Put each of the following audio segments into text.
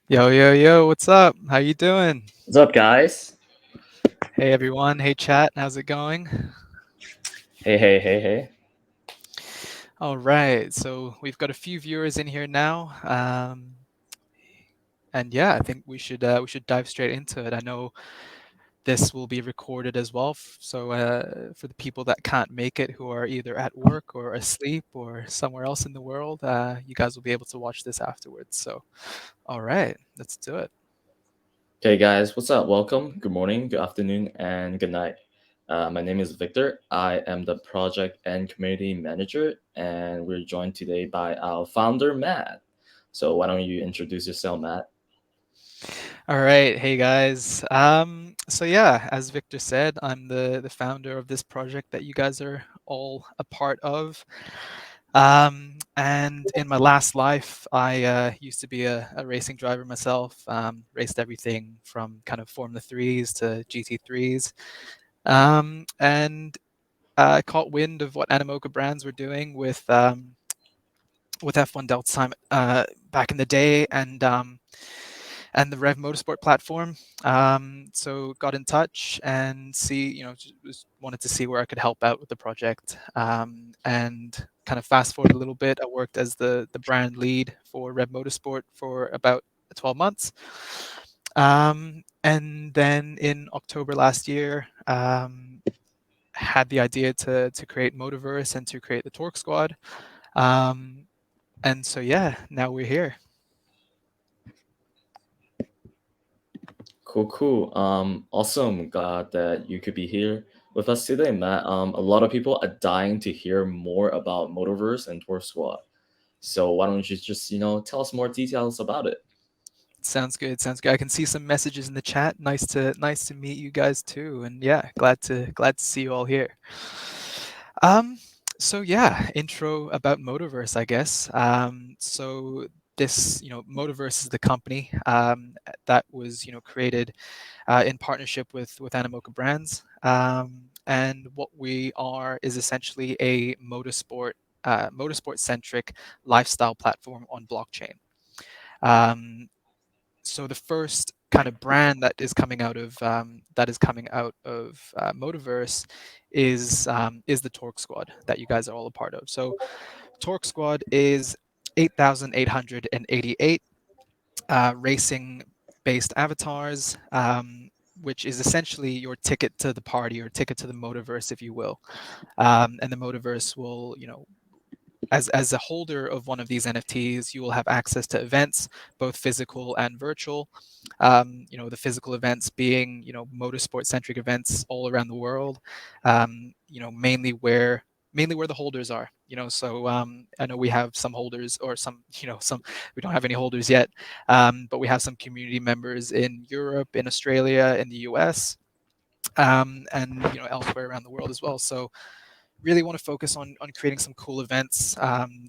Yo, yo, yo, what's up? How you doing? What's up, guys? Hey everyone, hey chat, how's it going? Hey, hey, hey, hey. All right, so we've got a few viewers in here now. And yeah, I think we should dive straight into it. I know this will be recorded as well, so for the people that can't make it, who are either at work or asleep or somewhere else in the world, you guys will be able to watch this afterwards. So, all right, let's do it. Okay, guys, what's up? Welcome. Good morning, good afternoon, and good night. My name is Victor. I am the project and community manager, and we're joined today by our founder, Matt. So, why don't you introduce yourself, Matt? All right, hey guys. So yeah, as Victor said, I'm the founder of this project that you guys are all a part of. And in my last life, I used to be a racing driver myself. Raced everything from kind of Formula Threes to GT3s, and caught wind of what Animoca Brands were doing with F1 Delta Time back in the day, and the Rev Motorsport platform. So got in touch and just wanted to see where I could help out with the project. And kind of fast forward a little bit, I worked as the brand lead for Rev Motorsport for about 12 months. And then in October last year, had the idea to create Motorverse and to create the Torque Squad. Um, and so yeah, now we're here. Cool, cool. Awesome. Glad that you could be here with us today, Matt. A lot of people are dying to hear more about Motorverse and Tour Squad. So, why don't you just, tell us more details about it? Sounds good. Sounds good. I can see some messages in the chat. Nice to meet you guys too. And yeah, glad to see you all here. Um, so yeah, intro about Motorverse, I guess. So this, Motorverse is the company that was, created in partnership with Animoca Brands. And what we are is essentially a motorsport centric lifestyle platform on blockchain. Um, so the first kind of brand that is coming out of Motorverse is the Torque Squad that you guys are all a part of. So Torque Squad is 8,888 racing based avatars, which is essentially your ticket to the party or ticket to the Motorverse, if you will. And the Motorverse will, as a holder of one of these NFTs, you will have access to events, both physical and virtual. The physical events being, motorsport centric events all around the world. Mainly where the holders are. So I know we have some holders, or some we don't have any holders yet, but we have some community members in Europe, in Australia, in the US, and elsewhere around the world as well. So really want to focus on creating some cool events,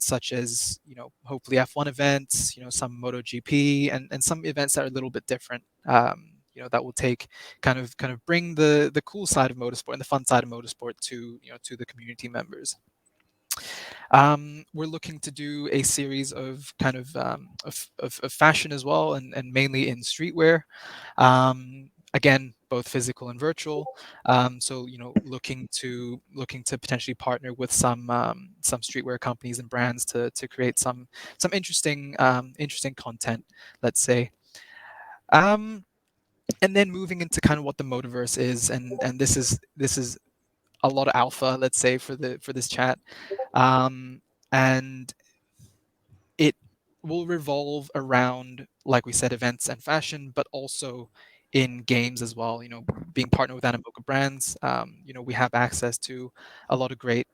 such as hopefully F1 events, some MotoGP, and some events that are a little bit different. That will take kind of bring the cool side of motorsport and the fun side of motorsport to the community members. We're looking to do a series of kind of fashion as well, and mainly in streetwear. Again, both physical and virtual. So looking to potentially partner with some streetwear companies and brands to create some interesting content, let's say. Um, and then moving into kind of what the Motorverse is, and this is a lot of alpha, let's say, for this chat. And it will revolve around, like we said, events and fashion, but also in games as well. Being partnered with Animoca Brands, we have access to a lot of great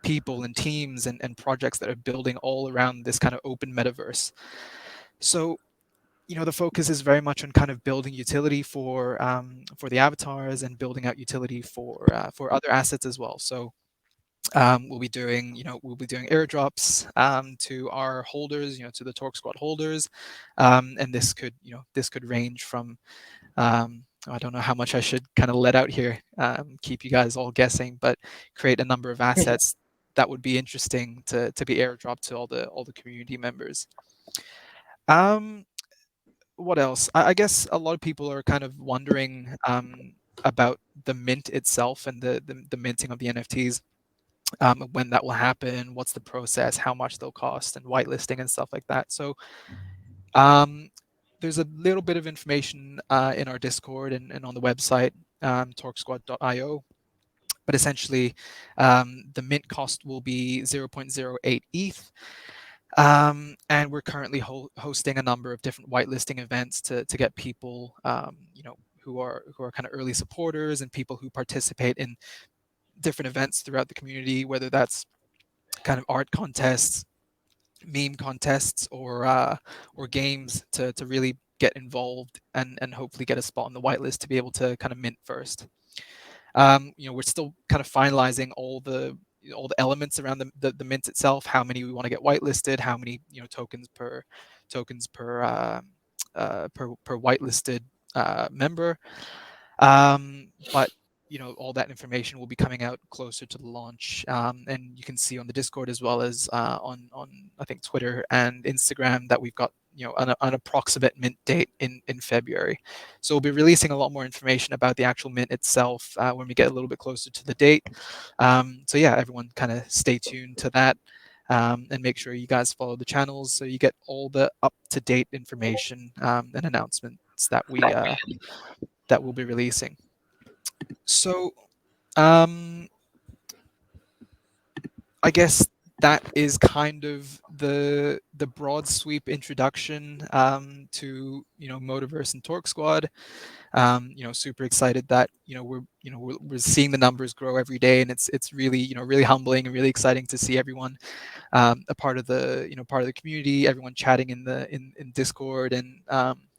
people and teams and projects that are building all around this kind of open metaverse. So the focus is very much on kind of building utility for the avatars and building out utility for other assets as well. So we'll be doing airdrops to our holders, to the Torque Squad holders, and this could range from I don't know how much I should kind of let out here, keep you guys all guessing, but create a number of assets that would be interesting to be airdropped to all the community members. Um, what else? I guess a lot of people are kind of wondering about the mint itself and the minting of the NFTs, when that will happen, what's the process, how much they'll cost, and whitelisting and stuff like that. So um, there's a little bit of information in our Discord and on the website, talksquad.io. But essentially, the mint cost will be 0.08 ETH. And we're currently hosting a number of different whitelisting events to get people, who are kind of early supporters and people who participate in different events throughout the community, whether that's kind of art contests, meme contests, or games to really get involved and hopefully get a spot on the whitelist to be able to kind of mint first. We're still kind of finalizing all the elements around the mint itself, how many we want to get whitelisted, how many tokens per whitelisted member. But all that information will be coming out closer to the launch, and you can see on the Discord as well as on I think Twitter and Instagram that we've got an approximate mint date in February. So we'll be releasing a lot more information about the actual mint itself when we get a little bit closer to the date. So yeah, everyone kind of stay tuned to that. And make sure you guys follow the channels so you get all the up-to-date information and announcements that we'll be releasing. So, um, I guess that is kind of the broad sweep introduction to Motorverse and Torque Squad. Super excited that we're seeing the numbers grow every day, and it's really really humbling and really exciting to see everyone a part of the community, everyone chatting in Discord, and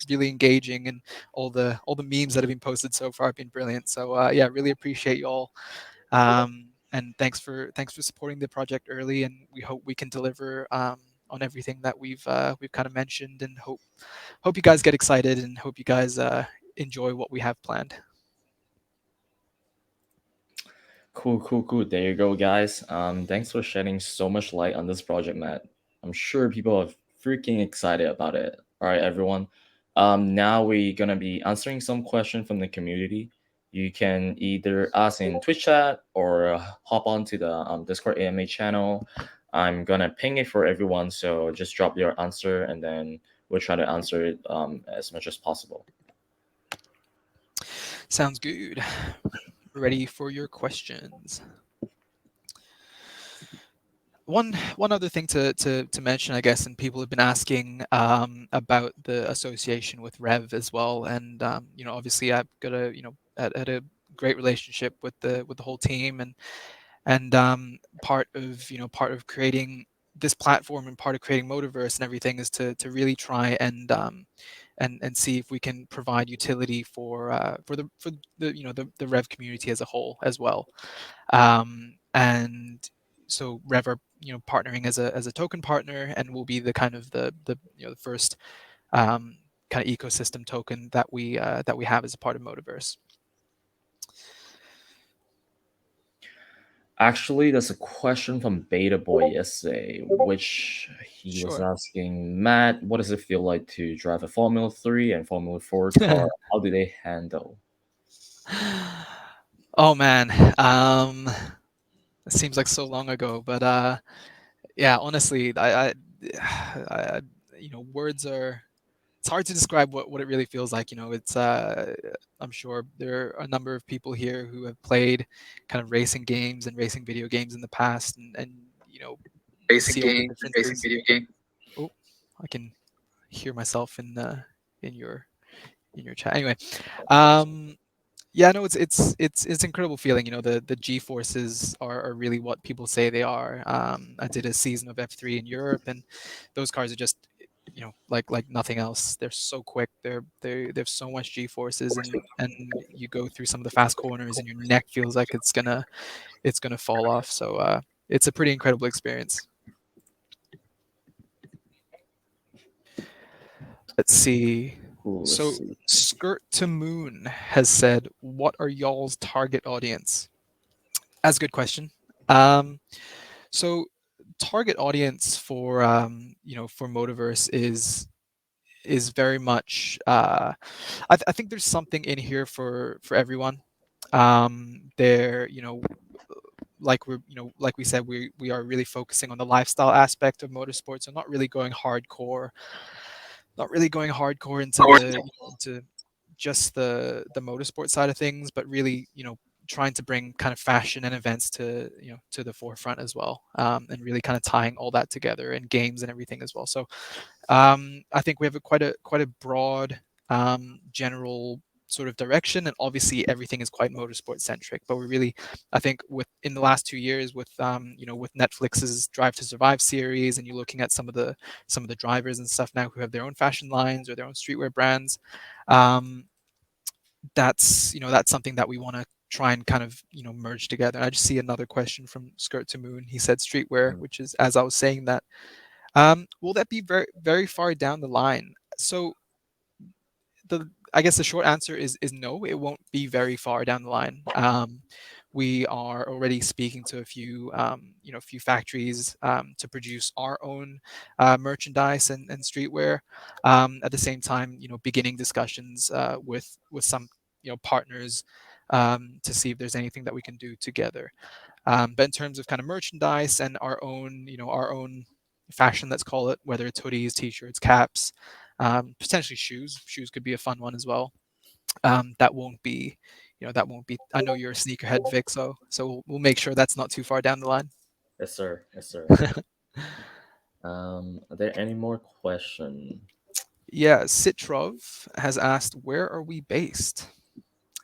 really engaging, and all the memes that have been posted so far have been brilliant. So yeah, really appreciate you all, and thanks for supporting the project early, and we hope we can deliver on everything that we've kind of mentioned, and hope you guys get excited, and hope you guys enjoy what we have planned. Cool, cool, cool. There you go, guys. Thanks for shedding so much light on this project, Matt. I'm sure people are freaking excited about it. All right, everyone. Now we're gonna be answering some questions from the community. You can either ask in Twitch chat or hop onto the Discord AMA channel. I'm gonna ping it for everyone, so just drop your answer, and then we'll try to answer it as much as possible. Sounds good. Ready for your questions. One other thing to mention, I guess, and people have been asking about the association with Rev as well, and obviously I've got had a great relationship with the whole team, and part of creating this platform and part of creating Motorverse and everything is to really try and see if we can provide utility for the Rev community as a whole as well. And so Rev are partnering as a token partner, and will be the kind of the first kind of ecosystem token that we have as a part of Motorverse. Actually, there's a question from Beta Boy yesterday, which he was Sure. asking Matt, what does it feel like to drive a Formula 3 and Formula 4 car? How do they handle? Oh man, it seems like so long ago, but yeah, honestly, I words are. It's hard to describe what it really feels like. It's I'm sure there are a number of people here who have played kind of racing games and racing video games in the past, and see all the differences. Oh, I can hear myself in your in your chat. Anyway, um, yeah, no, it's incredible feeling. The G forces are really what people say they are. I did a season of F3 in Europe, and those cars are just like nothing else. They're so quick. There's so much G forces, and you go through some of the fast corners, and your neck feels like it's gonna fall off. So it's a pretty incredible experience. Let's see. Ooh, let's So see. Skirt to Moon has said, "What are y'all's target audience?" That's a good question. So target audience for for Motiverse is very much. I think there's something in here for everyone. There, like like we said, we are really focusing on the lifestyle aspect of motorsports, and not really going hardcore into into just the motorsport side of things, but really, trying to bring kind of fashion and events to to the forefront as well, and really kind of tying all that together, and games and everything as well. So I think we have quite a broad general sort of direction, and obviously everything is quite motorsport centric. But we're really, I think, with in the last 2 years with with Netflix's Drive to Survive series, and you're looking at some of the drivers and stuff now who have their own fashion lines or their own streetwear brands. Um, that's something that we want to try and kind of merge together. And I just see another question from Skirt to Moon. He said streetwear, Mm. which is, as I was saying that, will that be very very far down the line? So the I guess the short answer is no. It won't be very far down the line. We are already speaking to a few few factories to produce our own merchandise and streetwear. At the same time, beginning discussions with some partners to see if there's anything that we can do together. But in terms of kind of merchandise and our own fashion, let's call it, whether it's hoodies, t-shirts, caps, potentially shoes. Shoes could be a fun one as well. That won't be, that won't be. I know you're a sneakerhead, Vic, so we'll make sure that's not too far down the line. Yes, sir. Yes, sir. Are there any more question? Yeah, Citrov has asked, where are we based?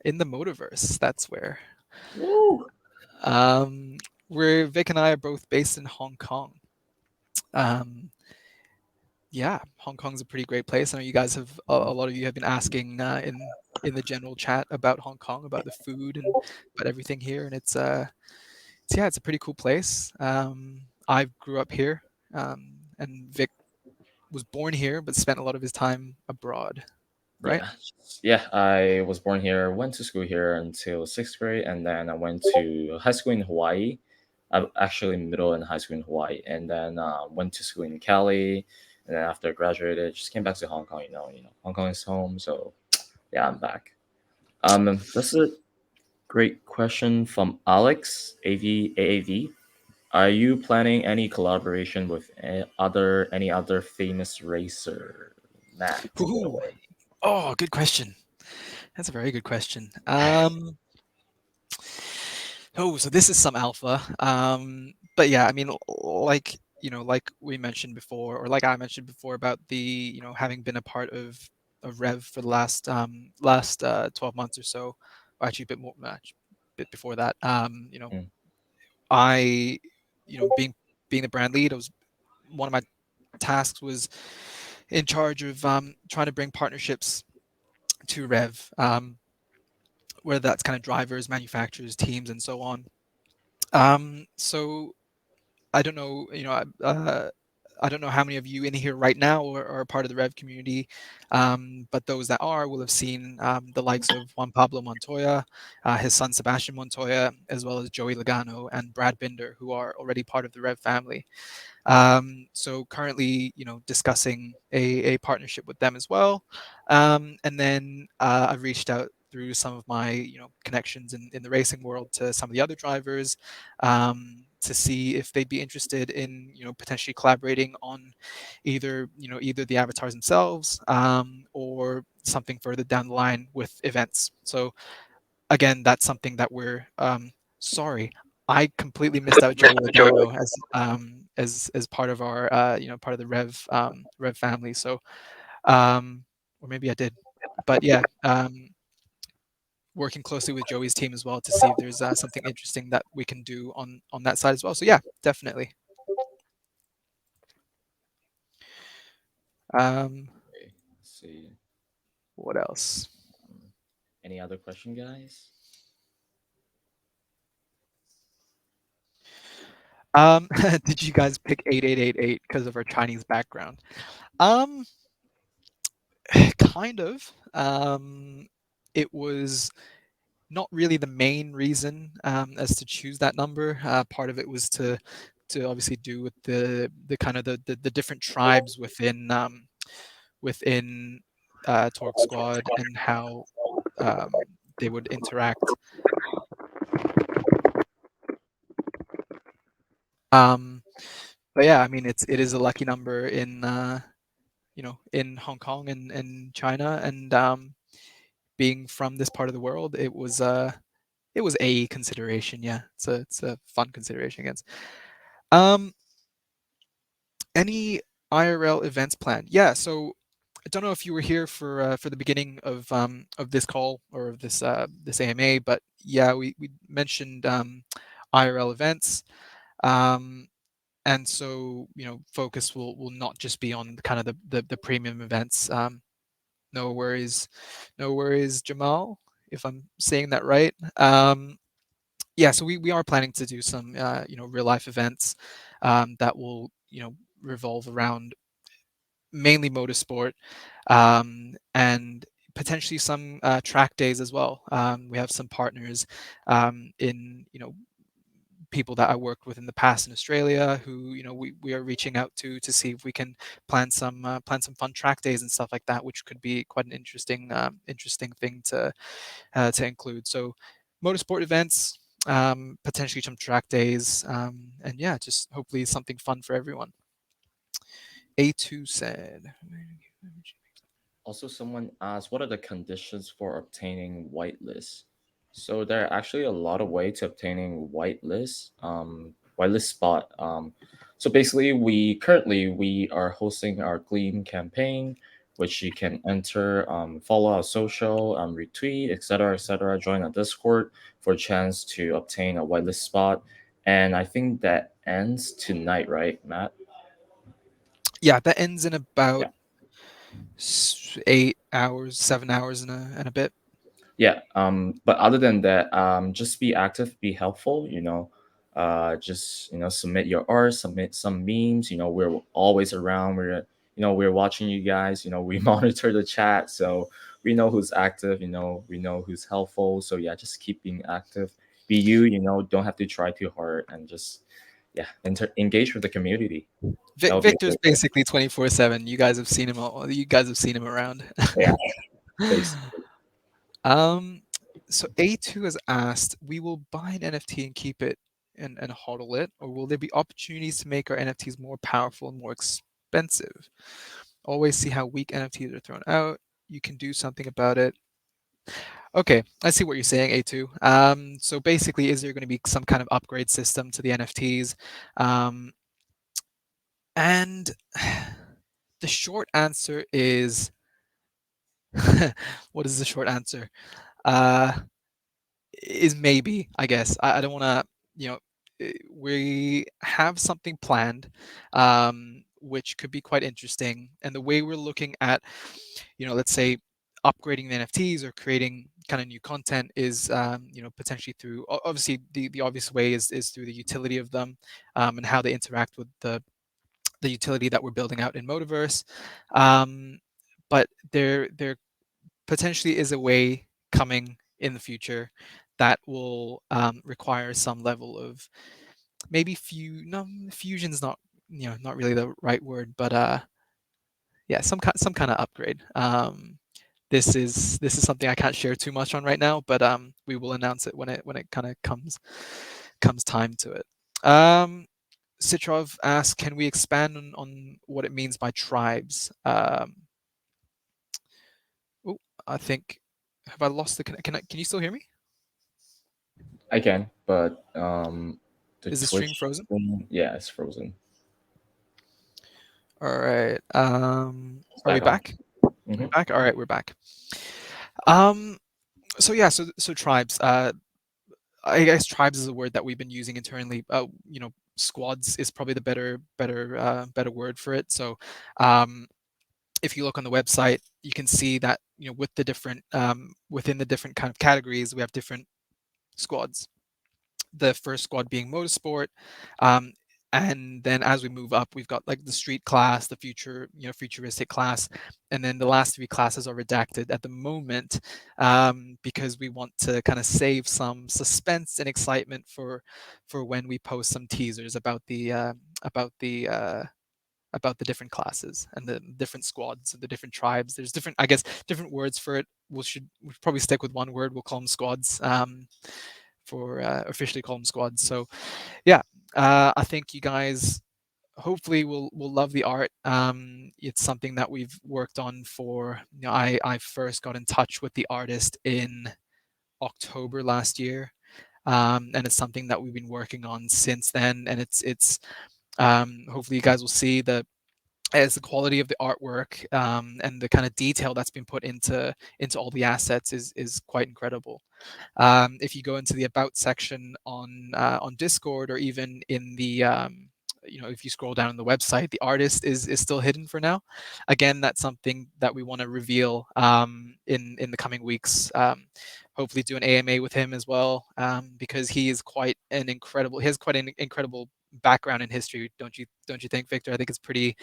In the Motorverse. That's where. Woo! Um, where Vic and I are both based in Hong Kong. Um, Yeah, Hong Kong's a pretty great place. I know you guys have a lot of you have been asking in the general chat about Hong Kong, about the food and about everything here, and yeah, it's a pretty cool place. I grew up here, and Vic was born here, but spent a lot of his time abroad, right? Yeah, yeah. I was born here, went to school here until sixth grade, and then I went to high school in Hawaii. I actually middle and high school in Hawaii, and then went to school in Cali, and then after I graduated, just came back to Hong Kong. Hong Kong is home, so yeah, I'm back. That's a great question from Alex AAV. Are you planning any collaboration with any other famous racer? Matt, take it Ooh, away. oh, good question. That's a very good question. Oh, so this is some alpha. But yeah, I mean, like like we mentioned before, or like I mentioned before about the having been a part of Rev for the last 12 months or so, or actually a bit more, bit before that. Mm, I being the brand lead, I was one of my tasks was in charge of trying to bring partnerships to Rev, whether that's kind of drivers, manufacturers, teams, and so on. So I don't know, I don't know how many of you in here right now are part of the Rev community, but those that are will have seen the likes of Juan Pablo Montoya, his son Sebastian Montoya, as well as Joey Logano and Brad Binder, who are already part of the Rev family. So currently, discussing a partnership with them as well. And then I've reached out through some of my, connections in the racing world to some of the other drivers to see if they'd be interested in, potentially collaborating on either the avatars themselves or something further down the line with events. So again, that's something that we're sorry. I completely missed out Joey Logano as part of our part of the Rev family. So or maybe I did, but yeah, working closely with Joey's team as well to see if there's something interesting that we can do on that side as well. So yeah, definitely. Um, okay, let's see. what else? Um, any other question, guys? Did you guys pick 8888 because of our Chinese background? Um, kind of. It was not really the main reason as to choose that number. Part of it was to obviously do with the kind of the different tribes within Torque Squad and how they would interact. Um, but yeah, I mean, it is a lucky number in in Hong Kong and China, and being from this part of the world, it was a consideration. Yeah, it's a fun consideration against. Um, any IRL events planned? Yeah, so I don't know if you were here for the beginning of this call or of this AMA, but yeah, we mentioned IRL events. Um, and so focus will not just be on kind of the premium events. No worries, no worries, Jamal, if I'm saying that right. Yeah, so we are planning to do some real life events that will revolve around mainly motorsport, and potentially some track days as well. We have some partners in people that I worked with in the past in Australia who we are reaching out to see if we can plan some fun track days and stuff like that, which could be quite an interesting thing to include. So motorsport events, potentially some track days, and yeah, just hopefully something fun for everyone. A2 said. Also, someone asked, what are the conditions for obtaining whitelist? So there are actually a lot of way to obtaining whitelist spot. So basically, we are hosting our Gleam campaign, which you can enter, follow our social, retweet, etc., join our Discord for a chance to obtain a whitelist spot. And I think that ends tonight, right, Matt? Yeah, that ends in Yeah. about 8 hours, 7 hours and a bit. Yeah. But other than that, just be active, be helpful. Just submit your art, submit some memes. We're always around. We're watching you guys. We monitor the chat, so we know who's active. We know who's helpful. So yeah, just keep being active. Be you. Don't have to try too hard, and just yeah, engage with the community. That would be a Victor's great thing. basically 24/7. You guys have seen him all. You guys have seen him around. Yeah, basically. Um, so A2 has asked, we will buy an NFT and keep it and hodl it, or will there be opportunities to make our NFTs more powerful and more expensive? Always see how weak NFTs are thrown out. You can do something about it. Okay, I see what you're saying, A2. So basically, is there going to be some kind of upgrade system to the NFTs? And the short answer is, what is the short answer? Uh, is maybe, I guess. I don't want to, we have something planned, which could be quite interesting. And the way we're looking at, let's say upgrading the NFTs or creating kind of new content is, potentially through, obviously the obvious way is through the utility of them, and how they interact with the utility that we're building out in Motorverse. Um, but there potentially is a way coming in the future that will require some level of maybe no, fusion's not not really the right word, but yeah, some kind of upgrade. This is something I can't share too much on right now, but we will announce it when it kind of comes time to it. Citrov asks, can we expand on what it means by tribes? Oh, I think, have I lost the can you still hear me? I can, but the Is the stream Twitch frozen? thing, yeah, it's frozen. All right. It's Are we back on. back? Are we Hmm. back? All right, we're back. Um, so yeah, so tribes. I guess tribes is a word that we've been using internally. Squads is probably the better word for it. So, um, if you look on the website, you can see that with the different within the different kind of categories, we have different squads. The first squad being motorsport, um, and then as we move up, we've got like the street class, the futuristic class, and then the last three classes are redacted at the moment, because we want to kind of save some suspense and excitement for when we post some teasers about the about the different classes and the different squads and the different tribes. There's different, I guess, different words for it. We'll probably stick with one word. We'll call them squads. For officially call them squads. So yeah, I think you guys hopefully will love the art. It's something that we've worked on for. I first got in touch with the artist in October last year, and it's something that we've been working on since then. And it's hopefully you guys will see the as the quality of the artwork, and the kind of detail that's been put into all the assets is quite incredible. If you go into the about section on Discord, or even in the if you scroll down on the website, the artist is still hidden for now. Again, that's something that we want to reveal in the coming weeks. Hopefully, do an AMA with him as well, because he is quite an incredible. He has quite an incredible background in history, don't you think, Victor? I think it's pretty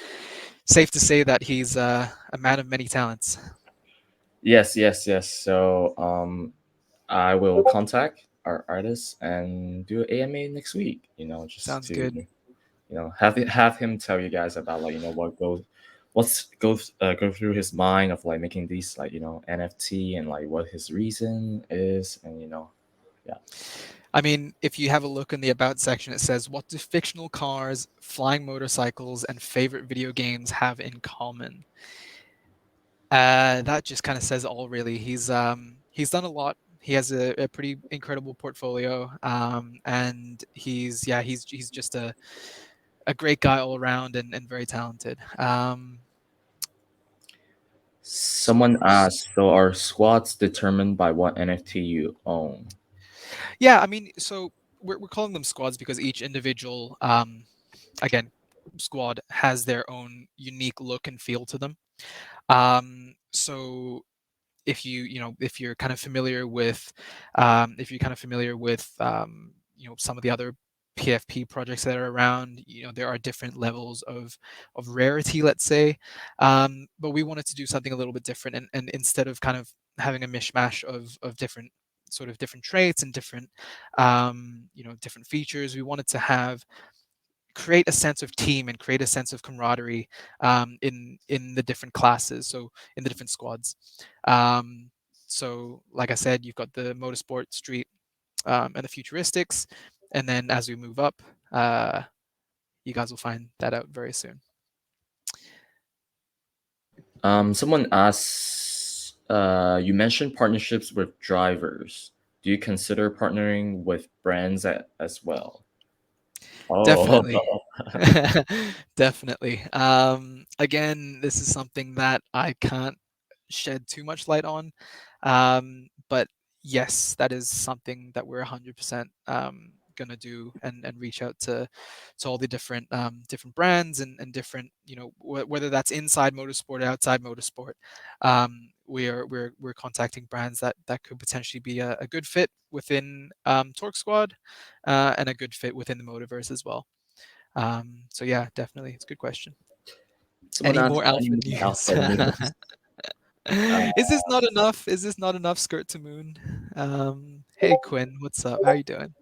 safe to say that he's a man of many talents. Yes, yes, yes. So I will contact our artist and do an AMA next week. Just Sounds to good. have him tell you guys about what's go through his mind of like making these like NFT, and like what his reason is, and yeah. I mean, if you have a look in the about section, it says, "What do fictional cars, flying motorcycles, and favorite video games have in common?" That just kind of says it all, really. He's done a lot. He has a pretty incredible portfolio, and he's just a great guy all around, and very talented. So Someone asked, so are squads determined by what NFT you own? yeah, I mean, so we're calling them squads because each individual, again, squad has their own unique look and feel to them. So if you're kind of familiar with some of the other PFP projects that are around, there are different levels of rarity, let's say. But we wanted to do something a little bit different, and instead of kind of having a mishmash of different sort of different traits and different features, we wanted to have create a sense of team and create a sense of camaraderie, in the different classes, so in the different squads. So like I said, you've got the motorsport, street, and the futuristics, and then as we move up, you guys will find that out very soon. Someone asks, you mentioned partnerships with drivers. Do you consider partnering with brands as well? Oh, Definitely. Definitely. Again, this is something that I can't shed too much light on. But yes, that is something that we're 100% gonna do, and reach out to all the different brands, and different, whether that's inside motorsport or outside motorsport. We're contacting brands that could potentially be a good fit within Torque Squad, and a good fit within the Motorverse as well. So yeah, definitely, it's a good question. someone Any asked more any alpha more news? alpha news. Is this not enough? Is this not enough, Skirt to Moon? Hey Quinn, what's up? How are you doing?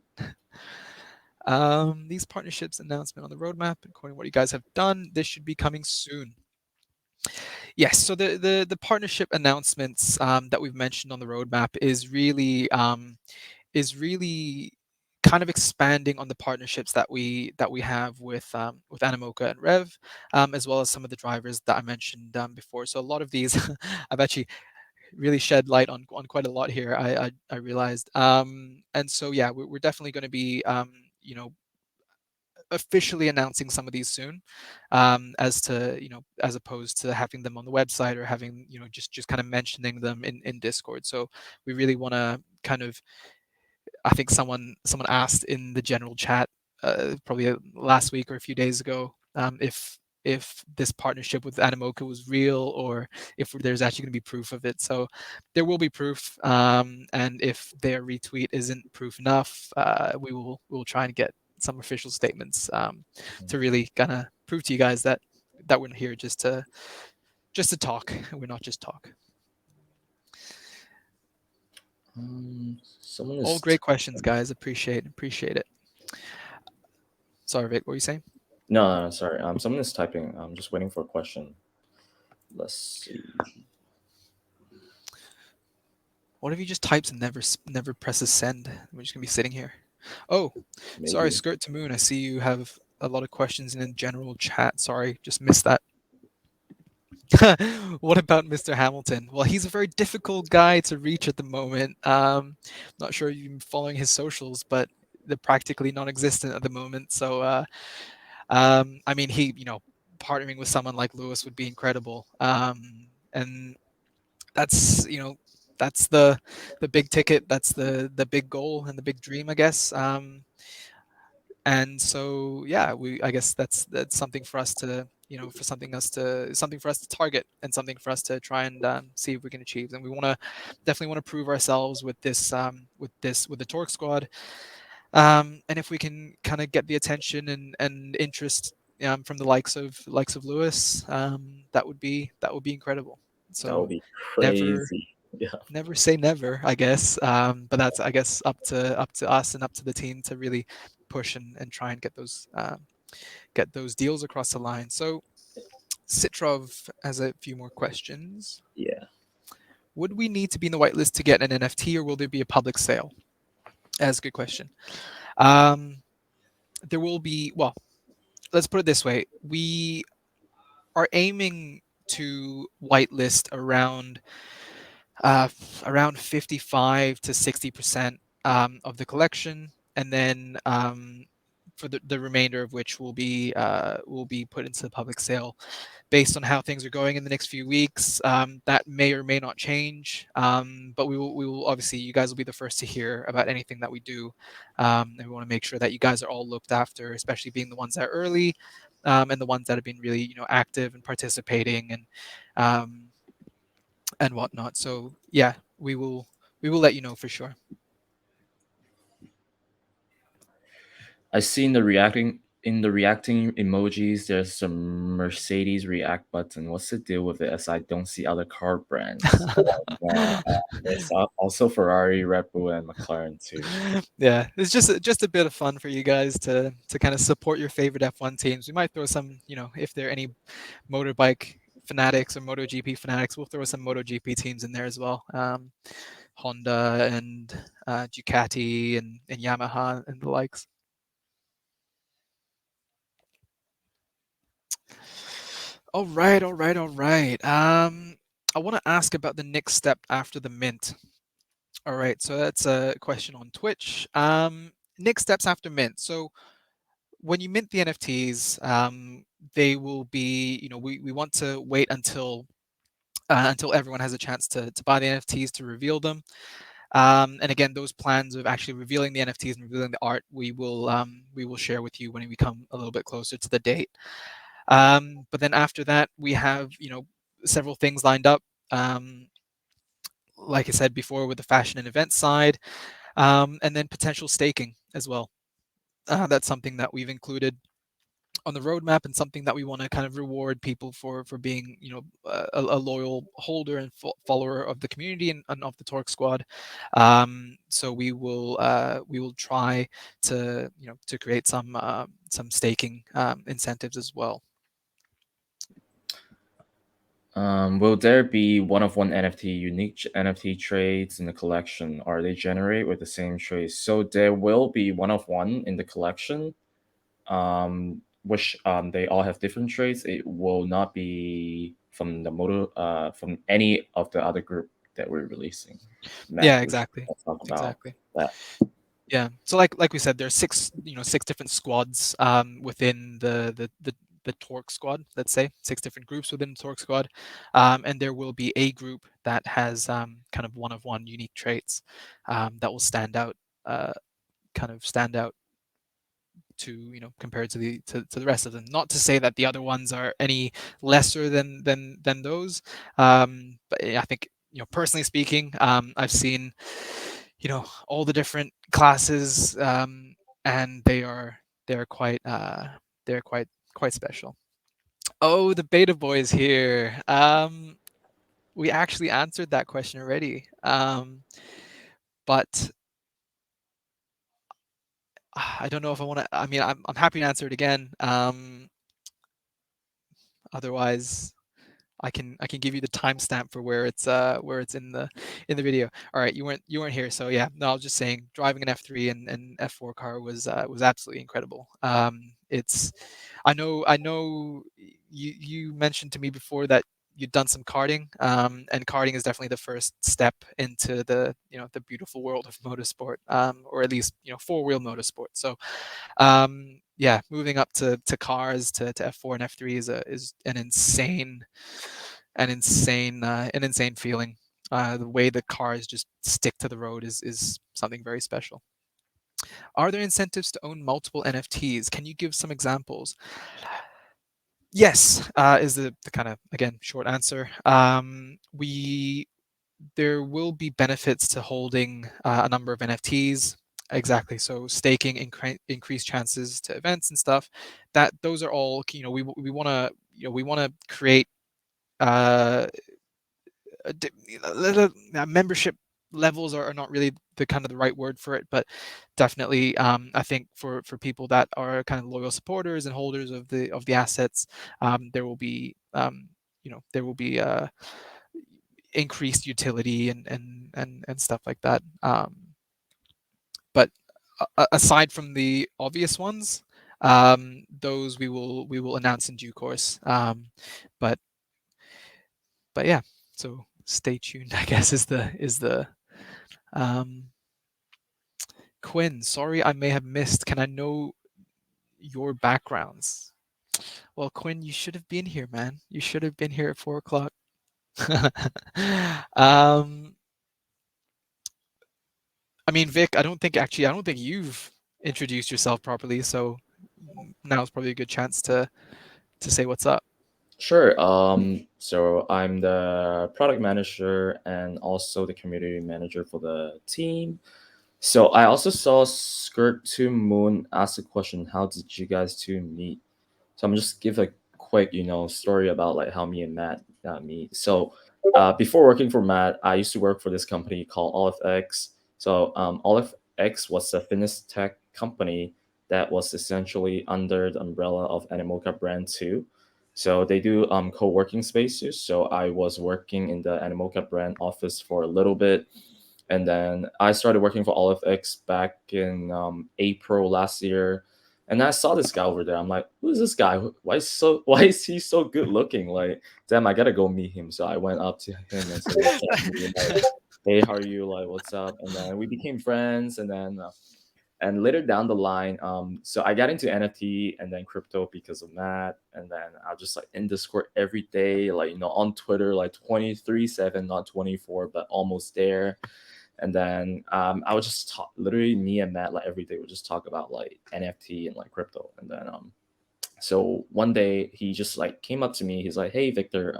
These partnerships announcement on the roadmap, according to what you guys have done, this should be coming soon. Yes, so the partnership announcements, that we've mentioned on the roadmap is really kind of expanding on the partnerships that we have with Animoca and Rev, as well as some of the drivers that I mentioned before. So a lot of these, I've actually really shed light on quite a lot here. I realized, and so yeah, we're definitely going to be officially announcing some of these soon, as opposed to having them on the website, or having just kind of mentioning them in Discord. So we really want to kind of, I think someone asked in the general chat, probably last week or a few days ago, if this partnership with Animoca was real, or if there's actually going to be proof of it. So there will be proof, and if their retweet isn't proof enough, we will try and get some official statements, to really kind of prove to you guys that we're here just to talk. We're not just talk. Someone All is great questions, guys. Appreciate it. Sorry, Vic, what were you saying? No, no, no, sorry. Someone is typing. I'm just waiting for a question. Let's see. What if he just types and never presses send? We're just gonna be sitting here. Oh, sorry, Maybe Skirt to Moon. I see you have a lot of questions in the general chat. Sorry, just missed that. What about Mr. Hamilton? Well, he's a very difficult guy to reach at the moment. Not sure if you've been following his socials, but they're practically non-existent at the moment. So, I mean, partnering with someone like Lewis would be incredible. And that's that's the big ticket. That's the big goal and the big dream, I guess. And so yeah, we I guess that's something for us to for something for us to target and something for us to try and see if we can achieve. And we want to definitely want to prove ourselves with this with the Torque Squad. And if we can kind of get the attention and interest from the likes of Lewis, that would be incredible. that would So be never crazy. Yeah, never say never, I guess. But that's, I guess, up to us and up to the team to really push and try and get those deals across the line. So Citrov has a few more questions. yeah. Would we need to be in the whitelist to get an NFT, or will there be a public sale? That's a good question. Um, there will be. Well, let's put it this way: we are aiming to whitelist uh, around 55 to 60% of the collection, and then for the remainder of which will be put into the public sale based on how things are going in the next few weeks. That may or may not change, but we will obviously, you guys will be the first to hear about anything that we do, and we want to make sure that you guys are all looked after, especially being the ones that are early. And the ones that have been really, active and participating um, and whatnot. So yeah, we will let you know for sure. I see in the reacting emojis. There's some Mercedes react button. What's the deal with it? As I don't see other car brands. There's also Ferrari, Red Bull, and McLaren too. Yeah, it's just a bit of fun for you guys to kind of support your favorite F1 teams. We might throw some, if there are any motorbike fanatics or MotoGP fanatics, we'll throw some MotoGP teams in there as well. Honda and Ducati and Yamaha and the likes. All right, all right, all right. I want to ask about the next step after the mint. All right, so that's a question on Twitch. Next steps after mint. So when you mint the NFTs, they will be, we want to wait until everyone has a chance to buy the NFTs to reveal them. And again, those plans of actually revealing the NFTs and revealing the art, we will share with you when we come a little bit closer to the date. But then after that, we have several things lined up. Um, like I said before, with the fashion and event side, and then potential staking as well. That's something that we've included on the roadmap, and something that we want to kind of reward people for being a loyal holder and follower of the community and of the Torque Squad. So we will try to create some staking incentives as well. Will there be one of one NFT, unique NFT trades in the collection? Are they generate with the same traits? So there will be one of one in the collection, which they all have different traits. It will not be from the from any of the other group that we're releasing. Matt, Yeah, would you exactly, talk about exactly. that? Yeah. So like we said, there's six different squads within the Torque Squad. Let's say six different groups within the Torque Squad, and there will be a group that has kind of one of one unique traits that will uh, stand out to compared to the rest of them. Not to say that the other ones are any lesser than those, but I think personally speaking, I've seen all the different classes, and they're quite special. Oh, the beta boy is here. We actually answered that question already, but I don't know if I want to. I mean, I'm happy to answer it again. Otherwise, I can give you the timestamp for where it's in the video. All right, you weren't here, so yeah. No, I was just saying driving an F3 and F4 car was absolutely incredible. It's I know you mentioned to me before that you'd done some karting, and karting is definitely the first step into the beautiful world of motorsport, or at least four-wheel motorsport. So yeah, moving up to cars to F4 and F3 is an insane feeling. The way the cars just stick to the road is something very special. Are there incentives to own multiple NFTs? Can you give some examples? Yes, is the kind of again short answer. We There will be benefits to holding a number of NFTs. Exactly. So staking increased chances to events and stuff. That those are all. We want to we want to create uh, membership levels are not really the kind of the right word for it, but definitely I think for people that are kind of loyal supporters and holders of the assets, there will be there will be increased utility and stuff like that. But aside from the obvious ones, those we will announce in due course. But yeah, so stay tuned. I guess is the um, Quinn. Sorry, I may have missed. Can I know your backgrounds? Well, Quinn, you should have been here, man. You should have been here at 4 o'clock. um, I mean, Vic, I don't think you've introduced yourself properly, so now's probably a good chance to say what's up. Sure. So I'm the product manager and also the community manager for the team. So I also saw Skirt to Moon ask a question. How did you guys two meet? So I'm just give a quick, story about like how me and Matt meet. So before working for Matt, I used to work for this company called OliveX. So OliveX was a fitness tech company that was essentially under the umbrella of Animoca brand too. So they do co-working spaces. So I was working in the Animoca brand office for a little bit, and then I started working for Olive X back in April last year. And I saw this guy over there. I'm like, who is this guy? Why is he so good looking? Like, damn, I gotta go meet him. So I went up to him and said, what's up, dude? Like, hey, how are you? Like, what's up? And then we became friends. And then and later down the line, so I got into NFT and then crypto because of that. And then I was just like in Discord every day, like on Twitter, like 23/7, not 24, but almost there. And then I would just talk, literally me and Matt, like every day would just talk about like NFT and like crypto. And then so one day he just like came up to me. He's like, "Hey Victor,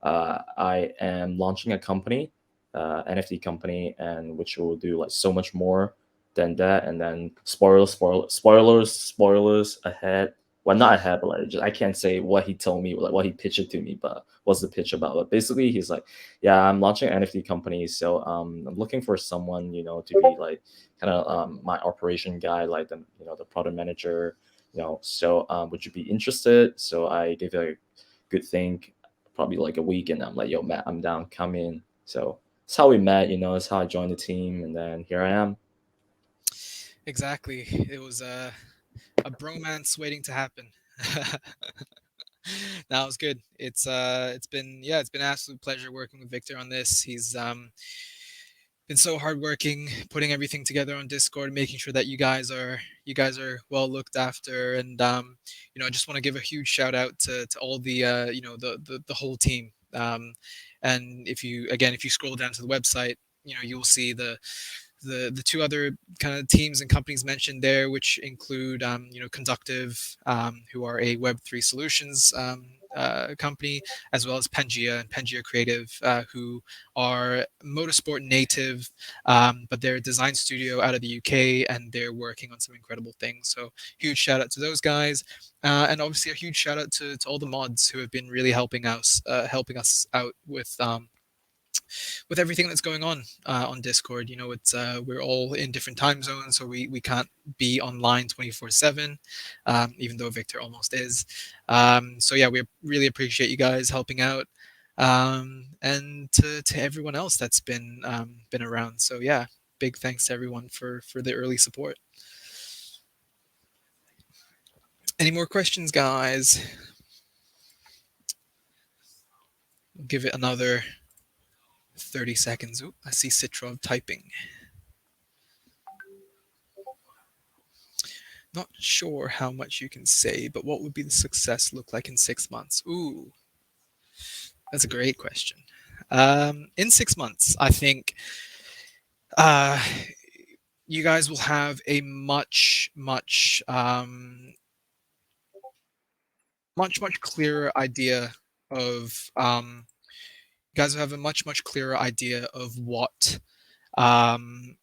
I am launching a company, NFT company, and which will do like so much more than that." And then spoilers ahead. Well, not ahead, but like just, I can't say what he told me, like what he pitched it to me, but what's the pitch about? But basically, he's like, "Yeah, I'm launching an NFT company, so I'm looking for someone, to be like kind of my operation guy, like the product manager, So would you be interested?" So I gave it a good think, probably like a week, and I'm like, "Yo, Matt, I'm down. Come in." So that's how we met. That's how I joined the team, and then here I am. Exactly. It was a bromance waiting to happen. That was good. It's been an absolute pleasure working with Victor on this. He's been so hardworking, putting everything together on Discord, making sure that you guys are well looked after. And I just want to give a huge shout out to all the the whole team. And if you scroll down to the website, you'll see the two other kind of teams and companies mentioned there, which include Conductive, who are a Web3 solutions company, as well as Pangea and Pangea Creative, who are motorsport native, but they're a design studio out of the UK, and they're working on some incredible things. So huge shout out to those guys, and obviously a huge shout out to all the mods who have been really helping us out with with everything that's going on Discord. You know, it's we're all in different time zones, so we can't be online 24/7, even though Victor almost is. So yeah, we really appreciate you guys helping out, and to everyone else that's been around. So yeah, big thanks to everyone for the early support. Any more questions, guys? We'll give it another 30 seconds. Oop, I see Citrov typing. Not sure how much you can say, but what would be the success look like in 6 months? Ooh, that's a great question. In 6 months, I think uh, you guys will have a much clearer idea of you guys will have a much clearer idea of um,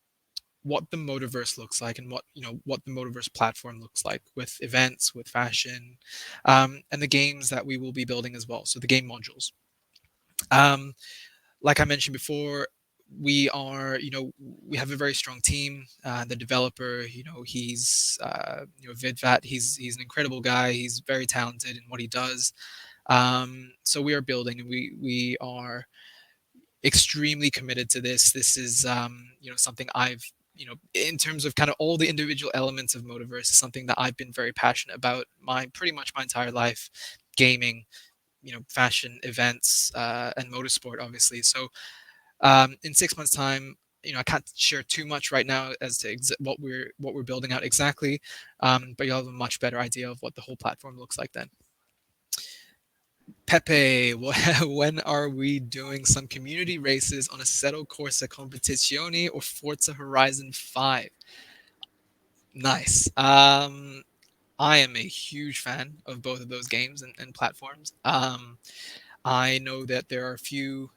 what the Motorverse looks like, and what the Motorverse platform looks like, with events, with fashion, and the games that we will be building as well. So the game modules. Um, like I mentioned before, we have a very strong team. The developer, Vidvat. He's an incredible guy. He's very talented in what he does. So we are building, and we are extremely committed to this. This is something I've in terms of kind of all the individual elements of Motiverse, is something that I've been very passionate about my pretty much my entire life. Gaming, fashion, events, and motorsport, obviously. So in 6 months' time, I can't share too much right now as to what we're building out exactly, but you'll have a much better idea of what the whole platform looks like then. Pepe, when are we doing some community races on Assetto Corsa Competizione or Forza Horizon 5? Nice. I am a huge fan of both of those games and platforms. I know that there are a few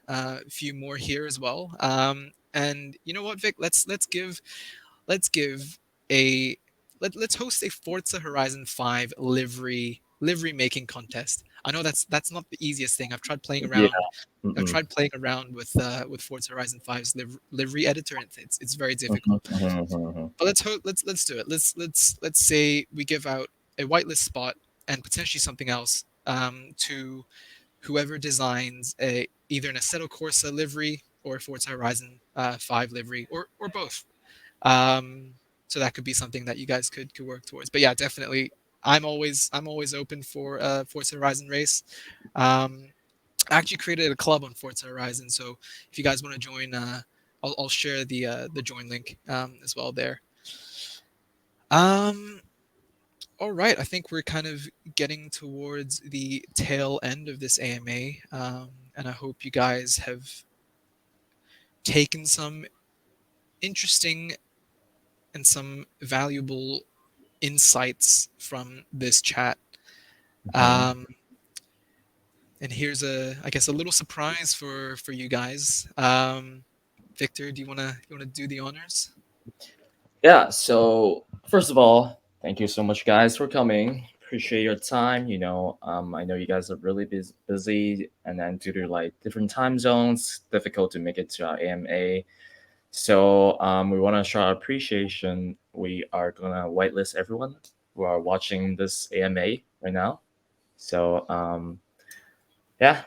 more here as well. And you know what, Vic? Let's give a let's host a Forza Horizon 5 livery making contest. I know that's not the easiest thing. Yeah. I've Mm-mm. tried playing around with Forza Horizon 5's livery editor, and it's very Mhm, difficult. mhm, mhm. But let's do it. Let's say we give out a whitelist spot and potentially something else, to whoever designs either an Assetto Corsa livery or a Forza Horizon 5 livery, or both. So that could be something that you guys could work towards. But yeah, definitely, I'm always open for Forza Horizon race. Um, I actually created a club on Forza Horizon, so if you guys want to join, I'll share the join link as well there. Um, all right, I think we're kind of getting towards the tail end of this AMA, and I hope you guys have taken some interesting and some valuable insights from this chat. Mhm. Um, and here's I guess, a little surprise for you guys. Victor, do you wanna do the honors? Yeah. So first of all, thank you so much, guys, for coming. Appreciate your time. I know you guys are really busy, and then due to like different time zones, difficult to make it to our AMA. So we want to show our appreciation. We are gonna whitelist everyone who are watching this AMA right now. So yeah,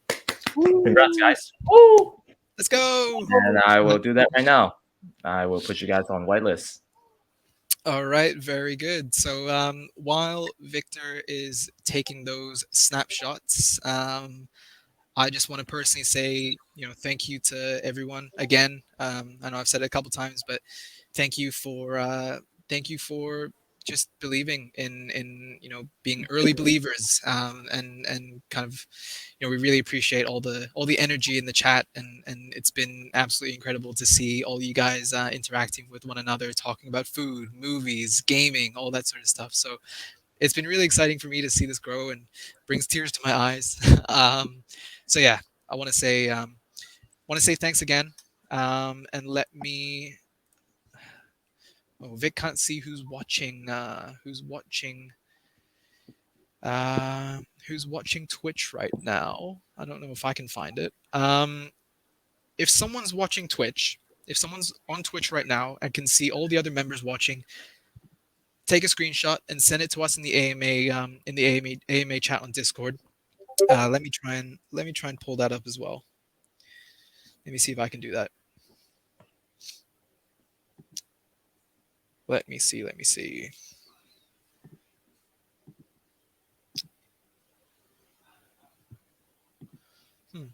congrats, Woo! guys. Woo! Let's go. And I will do that right now. I will put you guys on whitelist. All right, very good. So while Victor is taking those snapshots, I just want to personally say, thank you to everyone again. I know I've said it a couple times, but thank you for just believing in being early believers, and kind of, we really appreciate all the energy in the chat, and it's been absolutely incredible to see all you guys interacting with one another, talking about food, movies, gaming, all that sort of stuff. So it's been really exciting for me to see this grow, and brings tears to my eyes. So yeah, I want to say thanks again, and let me. Oh, Vic can't see who's watching. Who's watching Twitch right now. I don't know if I can find it. if someone's watching Twitch, if someone's on Twitch right now and can see all the other members watching, take a screenshot and send it to us in the AMA AMA chat on Discord. Let me try and pull that up as well. Let me see if I can do that. Let me see. Let me see. Hmm.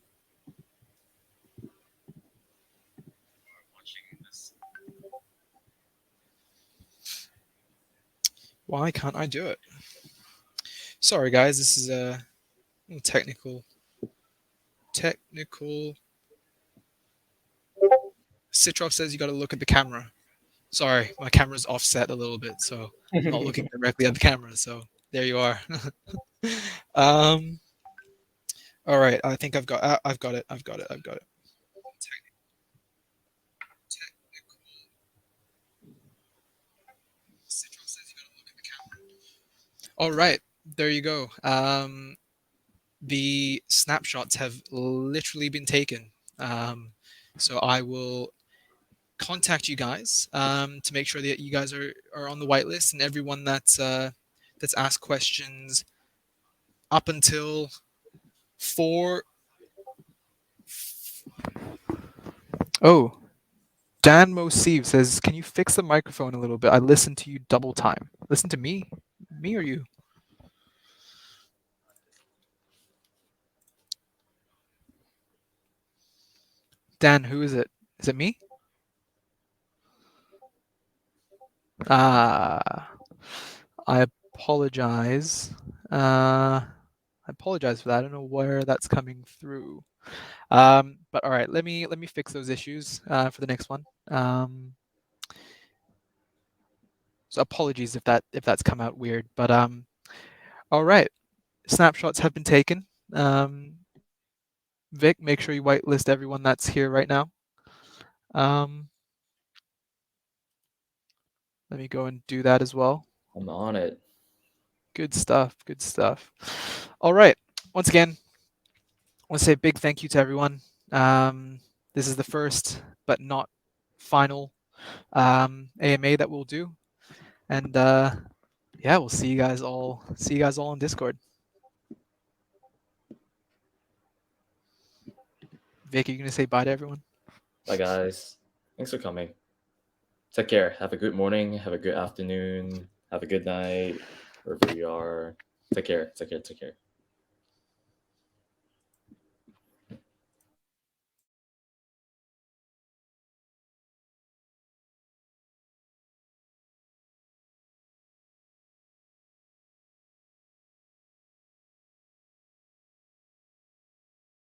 Why can't I do it? Sorry, guys. This is a technical. Citrox says you got to look at the camera. Sorry, my camera's offset a little bit, so I'm not looking directly at the camera. So there you are. um. All right. I think I've got it. I've got it. I've got it. Citrox says you got to look at the camera. All right. There you go. The snapshots have literally been taken. So I will contact you guys to make sure that you guys are on the whitelist, and everyone that's asked questions up until four. Oh, Dan Moseve says, "Can you fix the microphone a little bit? I listen to you double time. Listen to me, me or you?" Dan, who is it? Is it me? Ah, I apologize. I apologize for that. I don't know where that's coming through. But all right, let me fix those issues for the next one. So apologies if that's come out weird. But all right, snapshots have been taken. Vic, make sure you whitelist everyone that's here right now. Um, Let me go and do that as well. I'm on it. Good stuff. Good stuff. All right. Once again, I want to say a big thank you to everyone. This is the first, but not final AMA that we'll do, and yeah, we'll see you guys all. See you guys all on Discord. Vic, are you gonna say bye to everyone? Bye, guys. Thanks for coming. Take care. Have a good morning. Have a good afternoon. Have a good night, wherever you are. Take care. Take care. Take care.